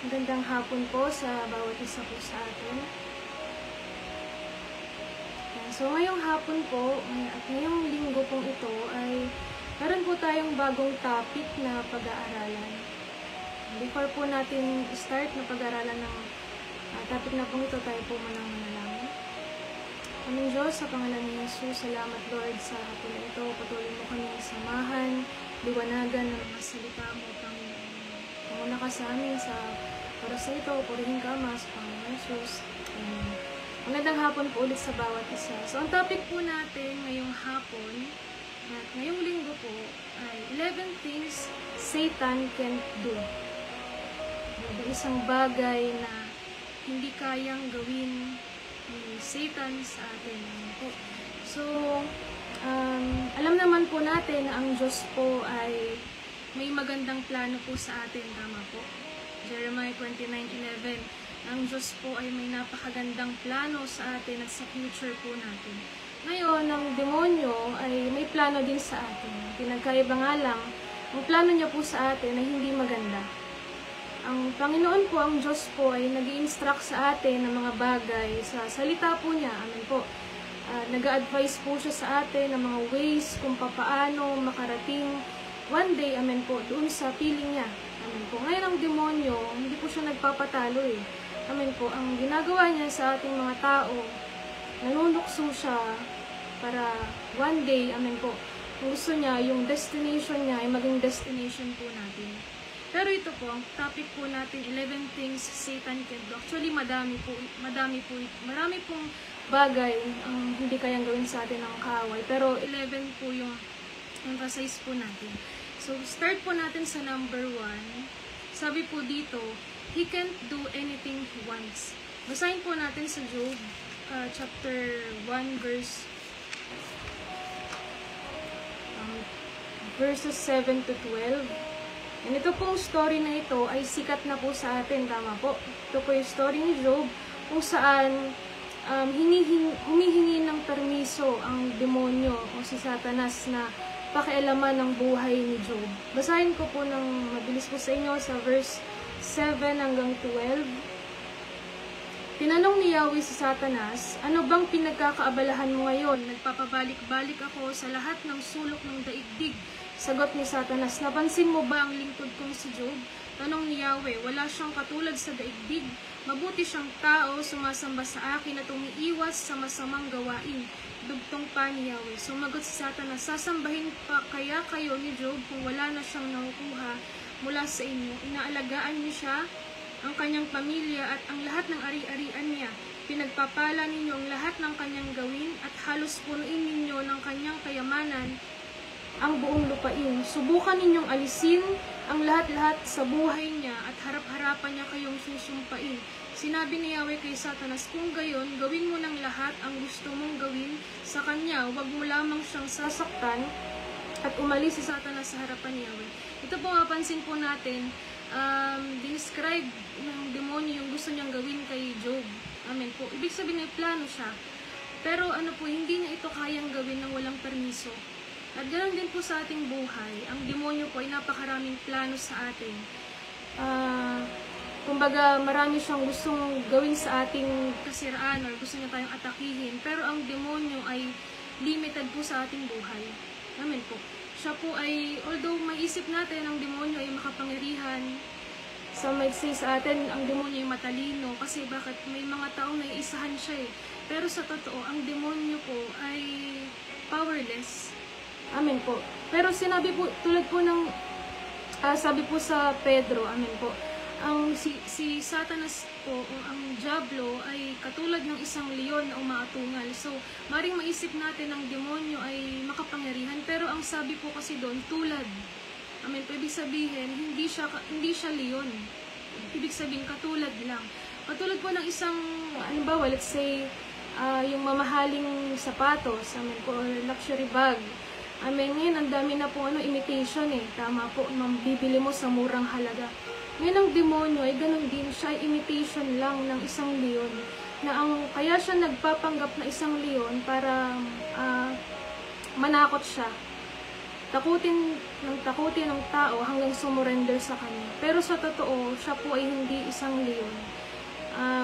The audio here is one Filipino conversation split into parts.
Magandang hapon po sa bawat isa po sa atin. So ngayong hapon po at ngayong linggo pong ito ay meron po tayong bagong topic na pag-aaralan. Before po natin start na pag-aaralan ng topic na pong ito, tayo po manang manalangin. Aming Diyos, sa pangalan ni Jesus, salamat Lord sa hapon na ito. Patuloy mo kaming samahan, liwanagan ng mga salita mo, Panginoon. Muna ka sa amin sa oras na ito, purihin ka, Ama, sa Panginoon Jesus. Magandang hapon po ulit sa bawat isa. So, ang topic po natin ngayong hapon at ngayong linggo po ay 11 things Satan can't do. Isang bagay na hindi kayang gawin ni Satan sa atin. So, alam naman po natin na ang Diyos po ay may magandang plano po sa atin, tama po. Jeremiah 29:11, ang Diyos po ay may napakagandang plano sa atin at sa future po natin. Ngayon, ang demonyo ay may plano din sa atin. Pinagkaiba nga lang, ang plano niya po sa atin ay hindi maganda. Ang Panginoon po, ang Diyos po ay nag-i-instruct sa atin ng mga bagay sa salita po niya. Amen po. Nag-a-advise po siya sa atin ng mga ways kung papaano makarating one day, amen po, doon sa piling niya. Amen po. Ngayon ang demonyo, hindi po siya nagpapatalo eh. Amen po. Ang ginagawa niya sa ating mga tao, nanunukso siya para one day, amen po, kung gusto niya, yung destination niya ay maging destination po natin. Pero ito po, ang topic po natin, 11 things Satan can do. Actually, marami pong bagay ang hindi kayang gawin sa atin ng kaaway. Pero 11 po yung emphasize po natin. So, start po natin sa number 1. Sabi po dito, he can't do anything he wants. Basahin po natin sa Job, chapter 1, verses 7 to 12. And ito pong story na ito ay sikat na po sa atin, tama po. Ito po yung story ni Job, kung saan humihingi ng permiso ang demonyo o si Satanas na pakialaman ng buhay ni Job. Basahin ko po ng mabilis po sa inyo sa verse 7 hanggang 12. Tinanong ni Yahweh si Satanas, ano bang pinagkakaabalahan mo ngayon? Nagpapabalik-balik ako sa lahat ng sulok ng daigdig. Sagot ni Satanas, napansin mo ba ang lingkod kong si Job? Tanong ni Yahweh, wala siyang katulad sa daigdig. Mabuti siyang tao, sumasamba sa akin at umiiwas sa masamang gawain. Dugtong pa ni Yahweh. Sumagot si Satanas, sasambahin pa kaya kayo ni Job kung wala na siyang nakukuha mula sa inyo? Inaalagaan niyo siya, ang kanyang pamilya at ang lahat ng ari-arian niya. Pinagpapala ninyo ang lahat ng kanyang gawin at halos punuin ninyo ng kanyang kayamanan ang buong lupain. Subukan ninyong alisin ang lahat-lahat sa buhay niya at harap-harapan niya kayong susumpain. Sinabi ni Yahweh kay Satanas, kung gayon, gawin mo ng lahat ang gusto mong gawin sa kanya. Huwag mo lamang siyang sasaktan at umalis si Satanas sa harapan ni Yahweh. Ito po mapansin po natin, describe ng demonyo yung gusto niyang gawin kay Job. Amen po. Ibig sabihin may plano siya. Pero ano po, hindi niya ito kayang gawin ng walang permiso. At ganoon din po sa ating buhay, ang demonyo po ay napakaraming plano sa atin. Kumbaga, marami siyang gustong gawin sa ating kasiraan or gusto niya tayong atakihin. Pero ang demonyo ay limited po sa ating buhay. Amen po. Siya po ay, although maisip natin ang demonyo ay makapangyarihan, sa magsay sa atin, ang demonyo ay matalino. Kasi bakit may mga taong naiisahan siya eh. Pero sa totoo, ang demonyo po ay powerless. Amen po. Pero sinabi po, tulad po ng, sabi po sa Pedro, amen po, si Satanas po, ang Diablo ay katulad ng isang leon na umaatungal. So, maring maisip natin ang demonyo ay makapangyarihan, pero ang sabi po kasi doon, tulad. Amen po, ibig sabihin, hindi siya leon. Ibig sabihin, katulad lang. Katulad po ng isang, halimbawa, let's say, yung mamahaling sapatos, amen po, or luxury bag. Amen, ngayon, ang dami na po imitation eh. Tama po, mabibili mo sa murang halaga. Ngayon, ang demonyo ay ganun din, siya ay imitation lang ng isang leon. Kaya siya nagpapanggap na isang leon para manakot siya. takutin ng tao hanggang sumurrender sa kanya. Pero sa totoo, siya po ay hindi isang leon.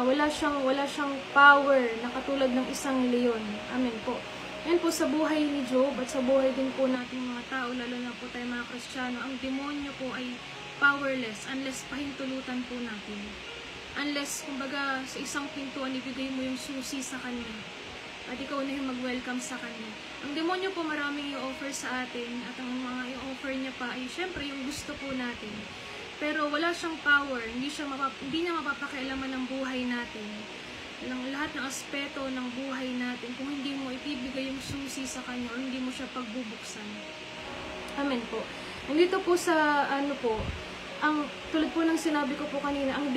Wala siyang power na katulad ng isang leon. Amen po. Yan po sa buhay ni Job at sa buhay din po nating mga tao, lalo na po tayo mga Kristiyano, ang demonyo po ay powerless unless pahintulutan po natin. Unless, kumbaga, sa isang pintuan, ibigay mo yung susi sa kanya at ikaw na yung mag-welcome sa kanya. Ang demonyo po maraming i-offer sa atin at ang mga i-offer niya pa ay syempre yung gusto po natin. Pero wala siyang power, hindi niya mapapakialaman ng buhay natin, ng lahat ng aspeto ng buhay natin kung hindi mo ipibigay yung susi sa kanya o hindi mo siya pagbubuksan. Amen po. Nandito po sa tulad po ng sinabi ko po kanina, ang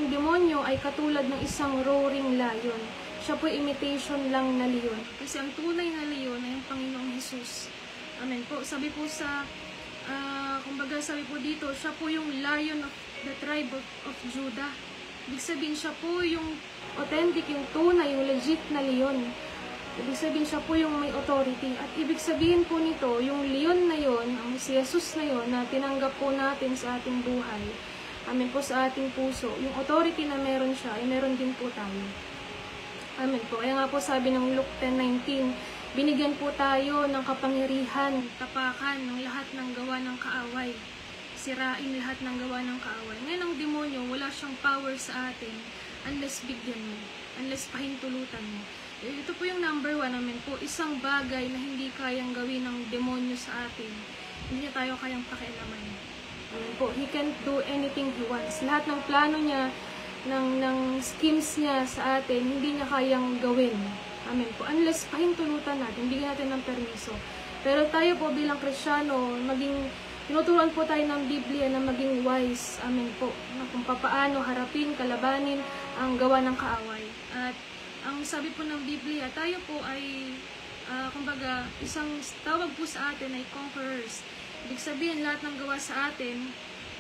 demonyo ay katulad ng isang roaring lion. Siya po imitation lang na leon. Kasi ang tunay na leon ay ang Panginoong Jesus. Amen po. Sabi po sabi po dito, siya po yung lion of the tribe of Judah. Ibig sabihin, siya po yung authentic, yung tunay, yung legit na leon. Ibig sabihin, siya po yung may authority. At ibig sabihin po nito, yung leon na yon, ang si Jesus na yon, na tinanggap po natin sa ating buhay, amen po, sa ating puso, yung authority na meron siya, ay meron din po tayo. Amen po. Kaya nga po sabi ng Luke 10:19, binigyan po tayo ng kapangyarihan, tapakan ng lahat ng gawa ng kaaway. Sirain lahat ng gawa ng kaaway. Ngayon ang demonyo, wala siyang power sa atin unless bigyan mo, unless pahintulutan mo. Ito po yung number 1 namin po, isang bagay na hindi kayang gawin ng demonyo sa atin. Hindi niya tayo kayang pakialaman. Amen po. He can't do anything he wants. Lahat ng plano niya, ng schemes niya sa atin, hindi niya kayang gawin. Amen po. Unless pahintulutan natin, bigyan natin ng permiso. Pero tayo po bilang Kristiyano, tinuturuan po tayo ng Biblia na maging wise. Amen po. Na kung papaano harapin, kalabanin ang gawa ng kaaway. At ang sabi po ng Biblia, tayo po ay, kumbaga, isang tawag po sa atin ay conquerors. Ibig sabihin, lahat ng gawa sa atin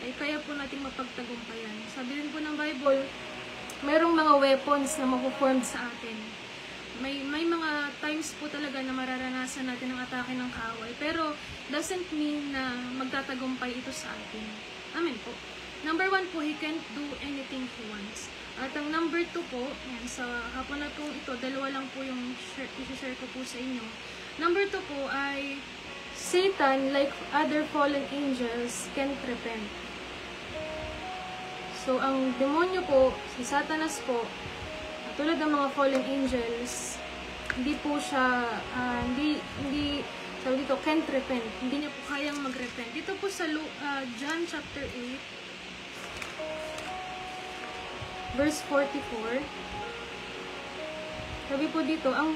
ay kaya po nating mapagtagumpayan. Sabi rin po ng Bible, mayroong mga weapons na mapuformed sa atin. May mga times po talaga na mararanasan natin ang atake ng kaaway. Pero, doesn't mean na magtatagumpay ito sa atin. Amen po. Number 1 po, he can't do anything he wants. At ang number 2 po, yan, sa hapon na po ito, dalawa lang po yung i-share ko po sa inyo. Number 2 po ay, Satan, like other fallen angels, can't repent. So, ang demonyo po, si Satanas po, tulad ng mga fallen angels, hindi po siya, sabi dito, can't repent. Hindi niya po kayang mag-repent. Dito po sa John chapter 8, verse 44, sabi po dito, ang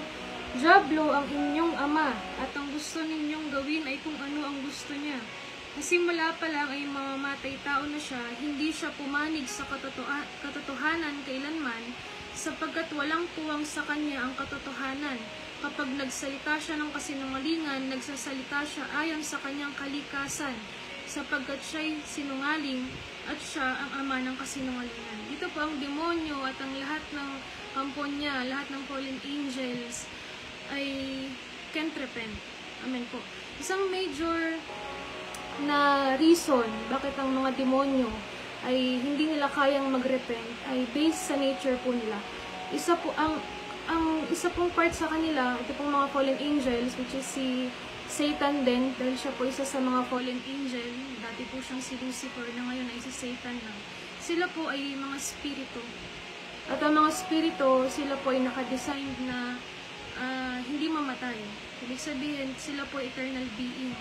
Diablo ang inyong ama, at ang gusto ninyong gawin ay kung ano ang gusto niya. Kasi mula pa lang ay mamamatay tao na siya, hindi siya pumanig sa katotohanan kailanman, sapagkat walang puwang sa kanya ang katotohanan. Kapag nagsalita siya ng kasinungalingan, nagsasalita siya ayon sa kanyang kalikasan, sapagkat siya'y sinungaling at siya ang ama ng kasinungalingan. Dito po ang demonyo at ang lahat ng kampon niya, lahat ng fallen angels, ay can't repent. Amen po. Isang major na reason bakit ang mga demonyo ay hindi nila kayang mag-repent ay based sa nature po nila. Isa pong part sa kanila, ito pong mga fallen angels, which is si Satan din, dahil siya po isa sa mga fallen angel. Dati po siyang si Lucifer, na ngayon ay si Satan lang. Sila po ay mga spirito. At ang mga spirito, sila po ay nakadesign na hindi mamatay. Ibig sabihin, sila po eternal being.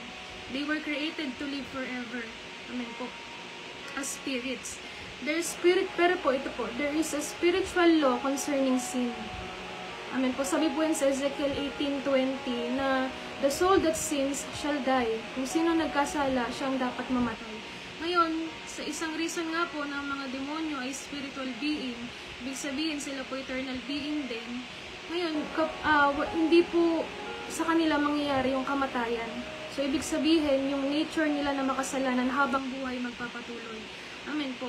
They were created to live forever. Amen po. As spirits. Their spirit, pero po, ito po, there is a spiritual law concerning sin. Amen po. Sabi po yan sa Ezekiel 18:20 na the soul that sins shall die. Kung sino nagkasala, siyang dapat mamatay. Ngayon, sa isang reason nga po ng mga demonyo ay spiritual being, ibig sabihin sila po eternal being din. Ngayon, hindi po sa kanila mangyayari yung kamatayan. So, ibig sabihin, yung nature nila na makasalanan habang buhay magpapatuloy. Amen po.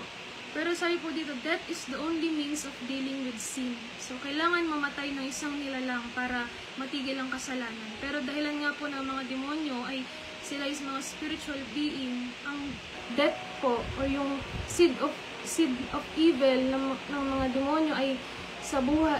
Pero sabi po dito, death is the only means of dealing with sin. So, kailangan mamatay ng isang nilalang para matigil ang kasalanan. Pero dahilan nga po ng mga demonyo ay sila is mga spiritual being. Ang death po, or yung seed of evil ng mga demonyo ay sa buhay,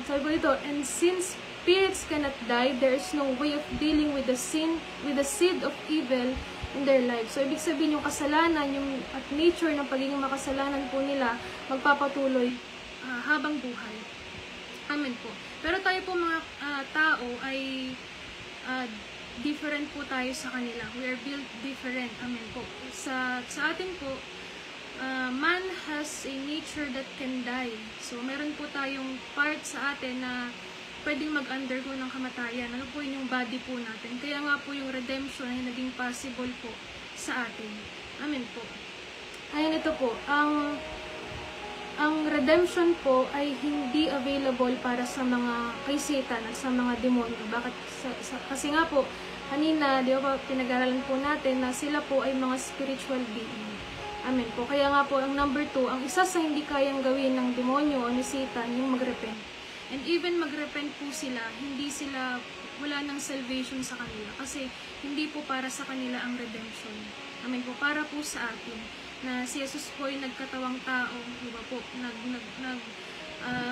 sabi po dito, and since spirits cannot die, there is no way of dealing with the seed of evil in their life. So, ibig sabihin yung kasalanan, at nature ng pagiging makasalanan po nila, magpapatuloy habang buhay. Amen po. Pero tayo po mga tao ay different po tayo sa kanila. We are built different. Amen po. Sa atin po, man has a nature that can die. So, meron po tayong part sa atin na pwedeng mag-undergo ng kamatayan. Ano po yung body po natin. Kaya nga po yung redemption ay naging possible po sa atin. Amen po. Ayan, ito po. Ang redemption po ay hindi available para sa mga kay Satan at sa mga demonyo. Bakit? Kasi nga po, kanina, di ba, pinag-aralan po natin na sila po ay mga spiritual being. Amen po. Kaya nga po, ang number 2, ang isa sa hindi kayang gawin ng demonyo o ni Satan, yung mag-repent. And even mag-repent po sila, wala nang salvation sa kanila. Kasi hindi po para sa kanila ang redemption. Amen po. Para po sa atin, na si Jesus po ay nagkatawang tao, diba po,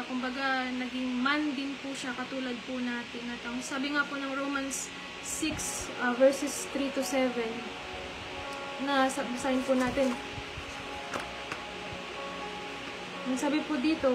kumbaga, naging man din po siya, katulad po natin. At ang sabi nga po ng Romans 6, verses 3 to 7, na basahin po natin. Ang sabi po dito,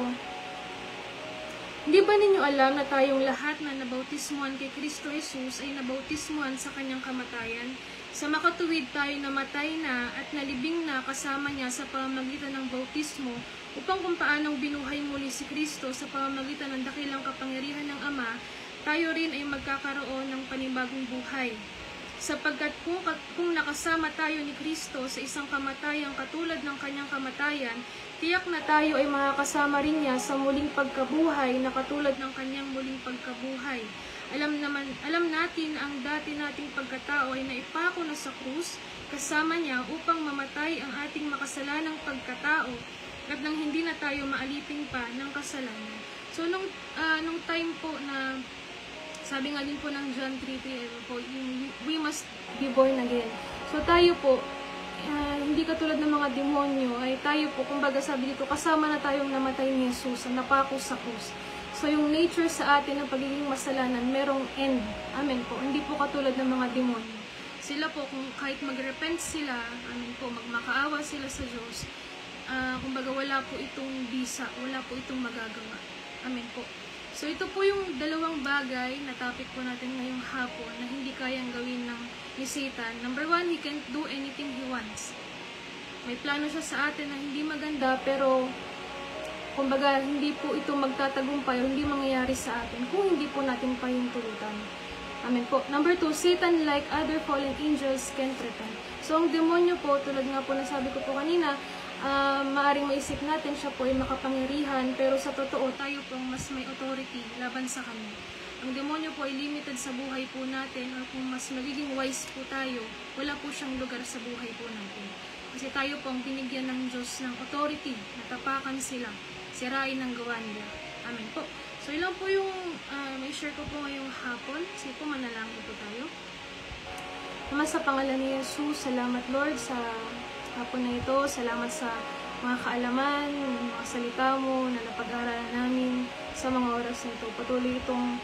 hindi ba ninyo alam na tayong lahat na nabautismuhan kay Kristo Jesus ay nabautismuhan sa kanyang kamatayan? Sa makatuwid tayo namatay na at nalibing na kasama niya sa pamamagitan ng bautismo upang kung paanong binuhay muli si Kristo sa pamamagitan ng dakilang kapangyarihan ng Ama, tayo rin ay magkakaroon ng panibagong buhay. Sapagkat kung nakasama tayo ni Kristo sa isang kamatayang katulad ng kanyang kamatayan, tiyak na tayo ay makakasama rin niya sa muling pagkabuhay na katulad ng kanyang muling pagkabuhay. Alam natin ang dati nating pagkatao ay naipako na sa krus kasama niya upang mamatay ang ating makasalanang pagkatao at nang hindi na tayo maalipin pa ng kasalanan. So nung time po na sabi nga din po ng John 3:3 po, we must be born again. So tayo po, hindi katulad ng mga demonyo, ay tayo po, kumbaga sabi dito, kasama na tayong namatay ni Jesus, napako sa krus. So yung nature sa atin ng pagiging masalanan, merong end. Amen po. Hindi po katulad ng mga demonyo. Sila po, kung kahit mag-repent sila, amen po, magmakaawa sila sa Diyos, kumbaga wala po itong bisa, wala po itong magagawa. Amen po. So, ito po yung dalawang bagay na topic po natin ngayong hapon na hindi kayang gawin ni Satan. Number 1, he can't do anything he wants. May plano siya sa atin na hindi maganda, pero kumbaga, hindi po ito magtatagumpay o hindi mangyayari sa atin kung hindi po natin pahintulutan. Amen po. Number 2, Satan, like other fallen angels, can threaten. So, ang demonyo po, tulad nga po na sabi ko po kanina, maaring maisip natin siya po ay makapangyarihan, pero sa totoo tayo pong mas may authority laban sa kanya. Ang demonyo po ay limited sa buhay po natin, or kung mas magiging wise po tayo, wala po siyang lugar sa buhay po natin. Kasi tayo pong binigyan ng Diyos ng authority, natapakan sila, sirain ang gawa nila. Amen po. So ilan po yung may share ko po ngayong hapon. Sige po, manalangin po tayo. Ama, sa pangalan ni Jesus, salamat Lord sa hapon na ito. Salamat sa mga kaalaman, mga salita mo na napag-aralan namin sa mga oras na ito. Patuloy itong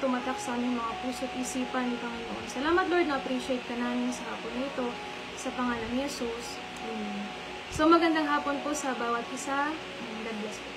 tumatak sa aming mga puso at isipan ni Panginoon. Salamat Lord, na-appreciate ka namin sa hapon na ito. Sa pangalan ni Jesus. Amen. So magandang hapon po sa bawat isa. God bless po.